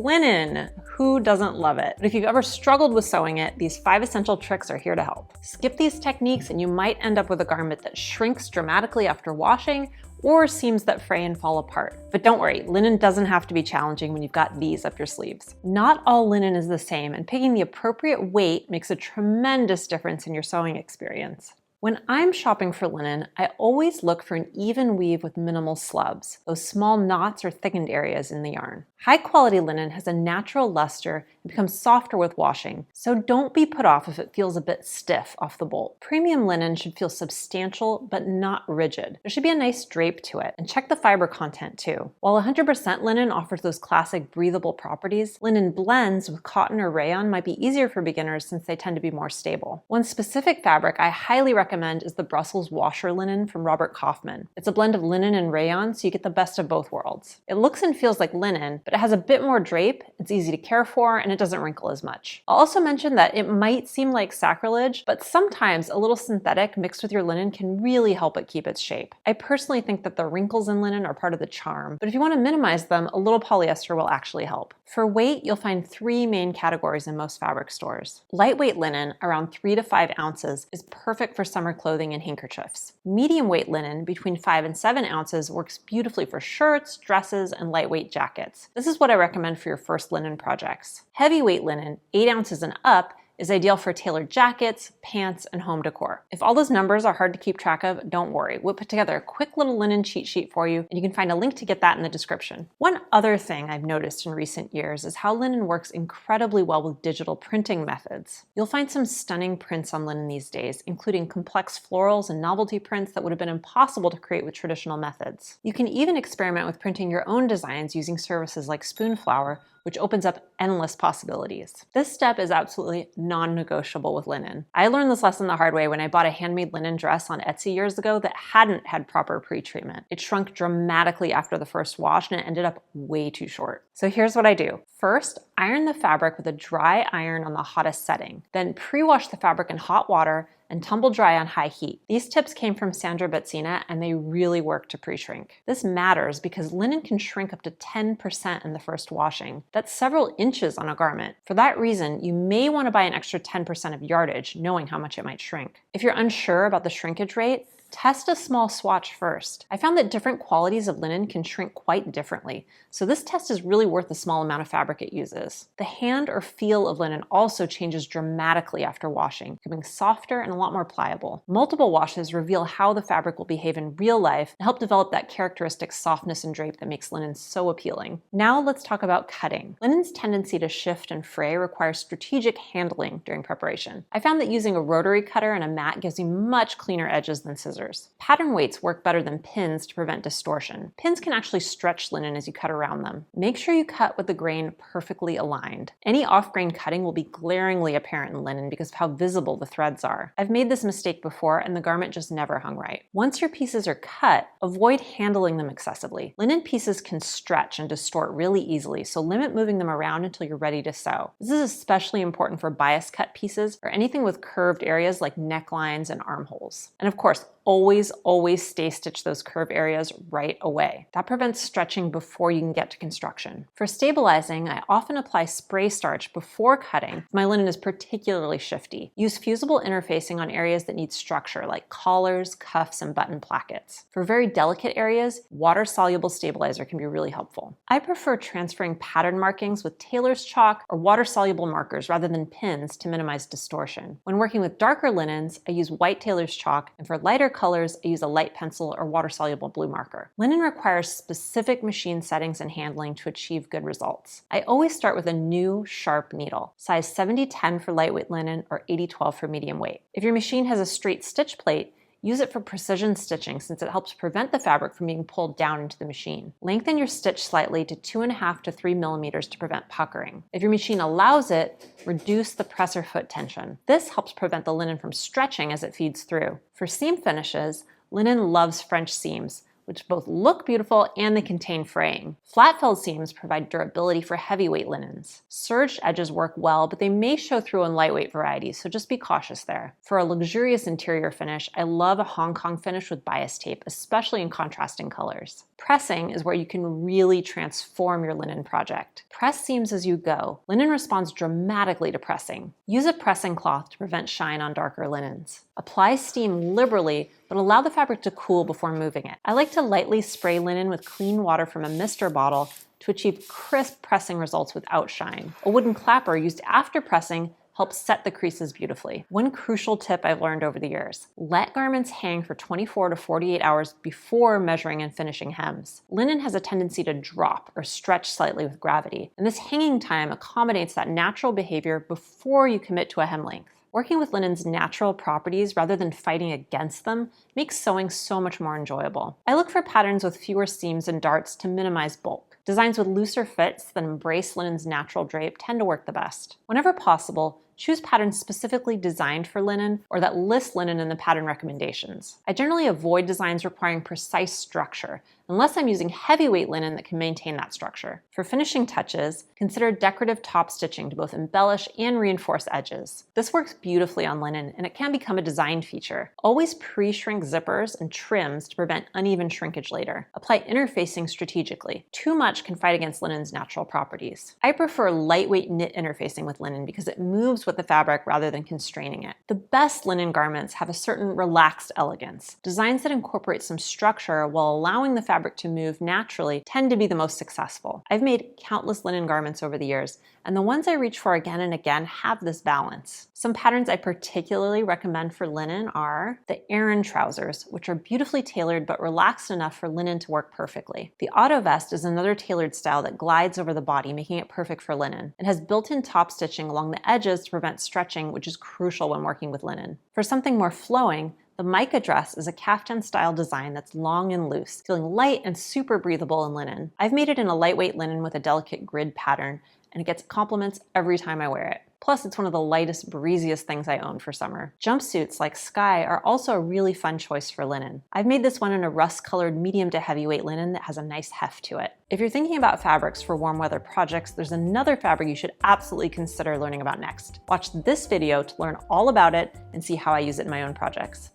linen. Who doesn't love it? But if you've ever struggled with sewing it, these 5 essential tricks are here to help. Skip these techniques and you might end up with a garment that shrinks dramatically after washing, or seams that fray and fall apart. But don't worry, linen doesn't have to be challenging when you've got these up your sleeves. Not all linen is the same, and picking the appropriate weight makes a tremendous difference in your sewing experience. When I'm shopping for linen, I always look for an even weave with minimal slubs, those small knots or thickened areas in the yarn. High quality linen has a natural luster and becomes softer with washing, so don't be put off if it feels a bit stiff off the bolt. Premium linen should feel substantial but not rigid. There should be a nice drape to it, and check the fiber content too. While 100% linen offers those classic breathable properties, linen blends with cotton or rayon might be easier for beginners since they tend to be more stable. One specific fabric I highly recommend is the Brussels washer linen from Robert Kaufman. It's a blend of linen and rayon, so you get the best of both worlds. It looks and feels like linen, but it has a bit more drape, it's easy to care for, and it doesn't wrinkle as much. I'll also mention that it might seem like sacrilege, but sometimes a little synthetic mixed with your linen can really help it keep its shape. I personally think that the wrinkles in linen are part of the charm, but if you want to minimize them, a little polyester will actually help. For weight, you'll find 3 main categories in most fabric stores. Lightweight linen, around 3 to 5 ounces, is perfect for summer clothing and handkerchiefs. Medium weight linen, between 5 and 7 ounces, works beautifully for shirts, dresses, and lightweight jackets. This is what I recommend for your first linen projects. Heavyweight linen, 8 ounces and up, is ideal for tailored jackets, pants, and home decor. If all those numbers are hard to keep track of, don't worry. We'll put together a quick little linen cheat sheet for you, and you can find a link to get that in the description. One other thing I've noticed in recent years is how linen works incredibly well with digital printing methods. You'll find some stunning prints on linen these days, including complex florals and novelty prints that would have been impossible to create with traditional methods. You can even experiment with printing your own designs using services like Spoonflower, which opens up endless possibilities. This step is absolutely non-negotiable with linen. I learned this lesson the hard way when I bought a handmade linen dress on Etsy years ago that hadn't had proper pre-treatment. It shrunk dramatically after the first wash and it ended up way too short. So here's what I do. First, iron the fabric with a dry iron on the hottest setting. Then pre-wash the fabric in hot water and tumble dry on high heat. These tips came from Sandra Betzina and they really work to pre-shrink. This matters because linen can shrink up to 10% in the first washing. That's several inches on a garment. For that reason, you may want to buy an extra 10% of yardage, knowing how much it might shrink. If you're unsure about the shrinkage rate, test a small swatch first. I found that different qualities of linen can shrink quite differently, so this test is really worth the small amount of fabric it uses. The hand or feel of linen also changes dramatically after washing, becoming softer and a lot more pliable. Multiple washes reveal how the fabric will behave in real life and help develop that characteristic softness and drape that makes linen so appealing. Now let's talk about cutting. Linen's tendency to shift and fray requires strategic handling during preparation. I found that using a rotary cutter and a mat gives you much cleaner edges than scissors. Pattern weights work better than pins to prevent distortion. Pins can actually stretch linen as you cut around them. Make sure you cut with the grain perfectly aligned. Any off-grain cutting will be glaringly apparent in linen because of how visible the threads are. I've made this mistake before and the garment just never hung right. Once your pieces are cut, avoid handling them excessively. Linen pieces can stretch and distort really easily, so limit moving them around until you're ready to sew. This is especially important for bias cut pieces or anything with curved areas like necklines and armholes. And of course, always stay stitch those curve areas right away. That prevents stretching before you can get to construction. For stabilizing, I often apply spray starch before cutting if my linen is particularly shifty. Use fusible interfacing on areas that need structure like collars, cuffs, and button plackets. For very delicate areas, water-soluble stabilizer can be really helpful. I prefer transferring pattern markings with tailor's chalk or water-soluble markers rather than pins to minimize distortion. When working with darker linens, I use white tailor's chalk, and for lighter colors, I use a light pencil or water-soluble blue marker. Linen requires specific machine settings and handling to achieve good results. I always start with a new, sharp needle, size 70-10 for lightweight linen or 80-12 for medium weight. If your machine has a straight stitch plate, use it for precision stitching since it helps prevent the fabric from being pulled down into the machine. Lengthen your stitch slightly to 2.5 to 3 millimeters to prevent puckering. If your machine allows it, reduce the presser foot tension. This helps prevent the linen from stretching as it feeds through. For seam finishes, linen loves French seams, which both look beautiful and they contain fraying. Flat-felled seams provide durability for heavyweight linens. Serged edges work well, but they may show through in lightweight varieties, so just be cautious there. For a luxurious interior finish, I love a Hong Kong finish with bias tape, especially in contrasting colors. Pressing is where you can really transform your linen project. Press seams as you go. Linen responds dramatically to pressing. Use a pressing cloth to prevent shine on darker linens. Apply steam liberally, but allow the fabric to cool before moving it. I like to lightly spray linen with clean water from a mister bottle to achieve crisp pressing results without shine. A wooden clapper used after pressing helps set the creases beautifully. One crucial tip I've learned over the years: let garments hang for 24 to 48 hours before measuring and finishing hems. Linen has a tendency to drop or stretch slightly with gravity, and this hanging time accommodates that natural behavior before you commit to a hem length. Working with linen's natural properties rather than fighting against them makes sewing so much more enjoyable. I look for patterns with fewer seams and darts to minimize bulk. Designs with looser fits that embrace linen's natural drape tend to work the best. Whenever possible, choose patterns specifically designed for linen or that list linen in the pattern recommendations. I generally avoid designs requiring precise structure, unless I'm using heavyweight linen that can maintain that structure. For finishing touches, consider decorative top stitching to both embellish and reinforce edges. This works beautifully on linen, and it can become a design feature. Always pre-shrink zippers and trims to prevent uneven shrinkage later. Apply interfacing strategically. Too much can fight against linen's natural properties. I prefer lightweight knit interfacing with linen because it moves with the fabric rather than constraining it. The best linen garments have a certain relaxed elegance. Designs that incorporate some structure while allowing the fabric to move naturally tend to be the most successful. I've made countless linen garments over the years, and the ones I reach for again and again have this balance. Some patterns I particularly recommend for linen are the Aran trousers, which are beautifully tailored but relaxed enough for linen to work perfectly. The auto vest is another tailored style that glides over the body, making it perfect for linen. It has built-in top stitching along the edges to prevent stretching, which is crucial when working with linen. For something more flowing, the mica dress is a caftan-style design that's long and loose, feeling light and super breathable in linen. I've made it in a lightweight linen with a delicate grid pattern, and it gets compliments every time I wear it. Plus, it's one of the lightest, breeziest things I own for summer. Jumpsuits like Sky are also a really fun choice for linen. I've made this one in a rust-colored medium to heavyweight linen that has a nice heft to it. If you're thinking about fabrics for warm weather projects, there's another fabric you should absolutely consider learning about next. Watch this video to learn all about it and see how I use it in my own projects.